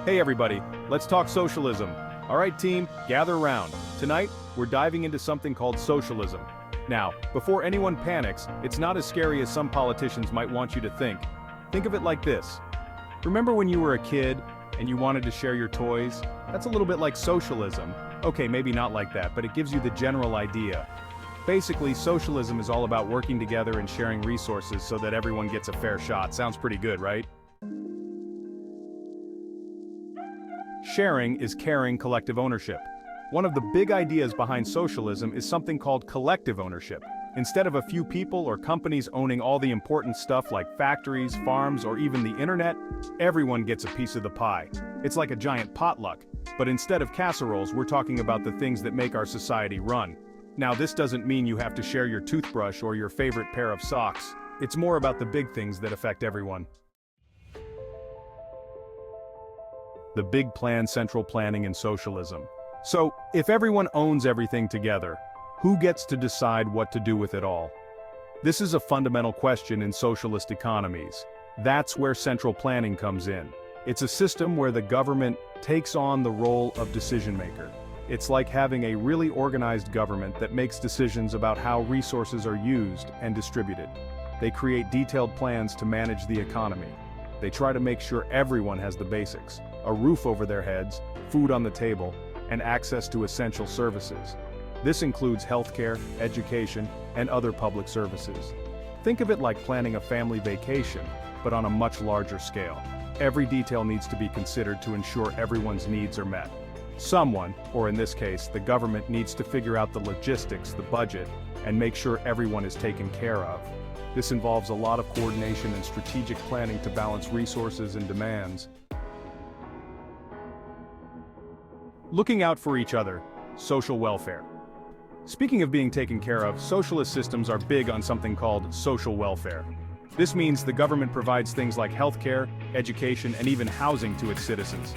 Hey everybody, let's talk socialism. All right team, gather round. Tonight, we're diving into something called socialism. Now, before anyone panics, it's not as scary as some politicians might want you to think. Think of it like this. Remember when you were a kid and you wanted to share your toys? That's a little bit like socialism. Okay, maybe not like that, but it gives you the general idea. Basically, socialism is all about working together and sharing resources so that everyone gets a fair shot. Sounds pretty good, right? Sharing is caring collective ownership. One of the big ideas behind socialism is something called collective ownership. Instead of a few people or companies owning all the important stuff like factories, farms, or even the internet, everyone gets a piece of the pie. It's like a giant potluck, but instead of casseroles, we're talking about the things that make our society run. Now, this doesn't mean you have to share your toothbrush or your favorite pair of socks. It's more about the big things that affect everyone. The big plan, central planning, and socialism. So, if everyone owns everything together, who gets to decide what to do with it all? This is a fundamental question in socialist economies. That's where central planning comes in. It's a system where the government takes on the role of decision maker. It's like having a really organized government that makes decisions about how resources are used and distributed. They create detailed plans to manage the economy. They try to make sure everyone has the basics: a roof over their heads, food on the table, and access to essential services. This includes healthcare, education, and other public services. Think of it like planning a family vacation, but on a much larger scale. Every detail needs to be considered to ensure everyone's needs are met. Someone, or in this case, the government, needs to figure out the logistics, the budget, and make sure everyone is taken care of. This involves a lot of coordination and strategic planning to balance resources and demands. Looking out for each other, social welfare. Speaking of being taken care of, socialist systems are big on something called social welfare. This means the government provides things like healthcare, education, and even housing to its citizens.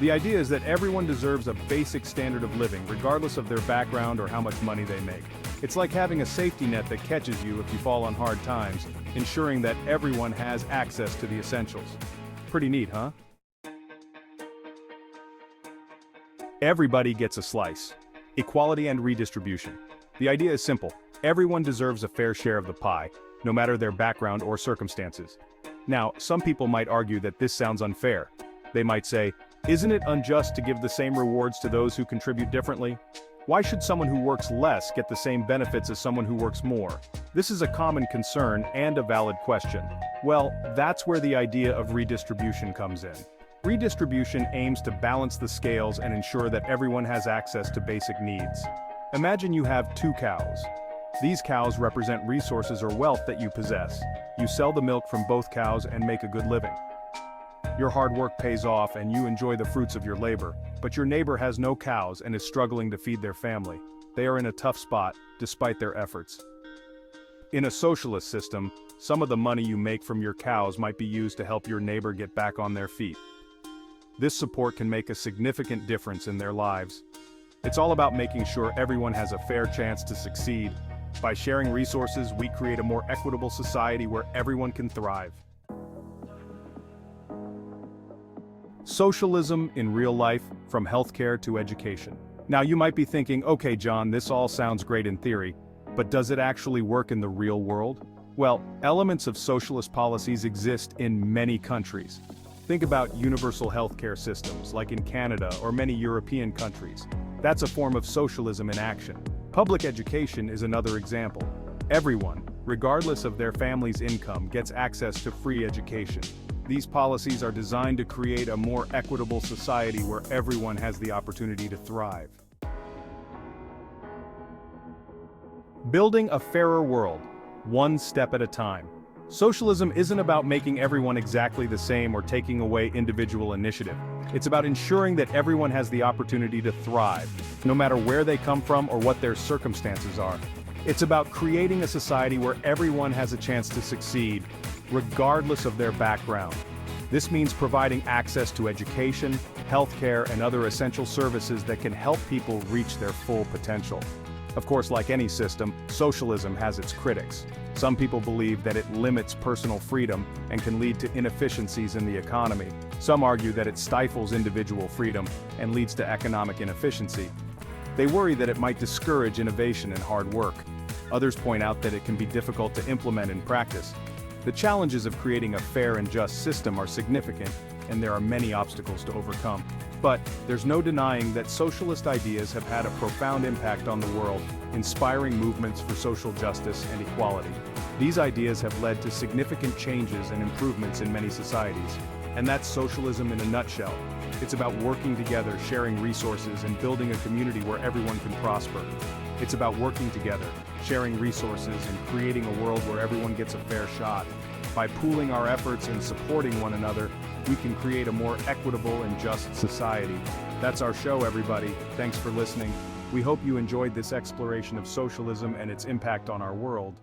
The idea is that everyone deserves a basic standard of living, regardless of their background or how much money they make. It's like having a safety net that catches you if you fall on hard times, ensuring that everyone has access to the essentials. Pretty neat, huh? Everybody gets a slice. Equality and redistribution. The idea is simple. Everyone deserves a fair share of the pie, no matter their background or circumstances. Now, some people might argue that this sounds unfair. They might say, isn't it unjust to give the same rewards to those who contribute differently? Why should someone who works less get the same benefits as someone who works more? This is a common concern and a valid question. Well, that's where the idea of redistribution comes in. Redistribution aims to balance the scales and ensure that everyone has access to basic needs. Imagine you have 2 cows. These cows represent resources or wealth that you possess. You sell the milk from both cows and make a good living. Your hard work pays off and you enjoy the fruits of your labor, but your neighbor has no cows and is struggling to feed their family. They are in a tough spot, despite their efforts. In a socialist system, some of the money you make from your cows might be used to help your neighbor get back on their feet. This support can make a significant difference in their lives. It's all about making sure everyone has a fair chance to succeed. By sharing resources, we create a more equitable society where everyone can thrive. Socialism in real life, from healthcare to education. Now you might be thinking, okay John, this all sounds great in theory, but does it actually work in the real world? Well, elements of socialist policies exist in many countries. Think about universal healthcare systems, like in Canada or many European countries. That's a form of socialism in action. Public education is another example. Everyone, regardless of their family's income, gets access to free education. These policies are designed to create a more equitable society where everyone has the opportunity to thrive. Building a fairer world, one step at a time. Socialism isn't about making everyone exactly the same or taking away individual initiative. It's about ensuring that everyone has the opportunity to thrive, no matter where they come from or what their circumstances are. It's about creating a society where everyone has a chance to succeed, regardless of their background. This means providing access to education, healthcare, and other essential services that can help people reach their full potential. Of course, like any system, socialism has its critics. Some people believe that it limits personal freedom and can lead to inefficiencies in the economy. Some argue that it stifles individual freedom and leads to economic inefficiency. They worry that it might discourage innovation and hard work. Others point out that it can be difficult to implement in practice. The challenges of creating a fair and just system are significant, and there are many obstacles to overcome. But there's no denying that socialist ideas have had a profound impact on the world, inspiring movements for social justice and equality. These ideas have led to significant changes and improvements in many societies. And that's socialism in a nutshell. It's about working together, sharing resources, and building a community where everyone can prosper. It's about working together, sharing resources, and creating a world where everyone gets a fair shot. By pooling our efforts and supporting one another, we can create a more equitable and just society. That's our show, everybody. Thanks for listening. We hope you enjoyed this exploration of socialism and its impact on our world.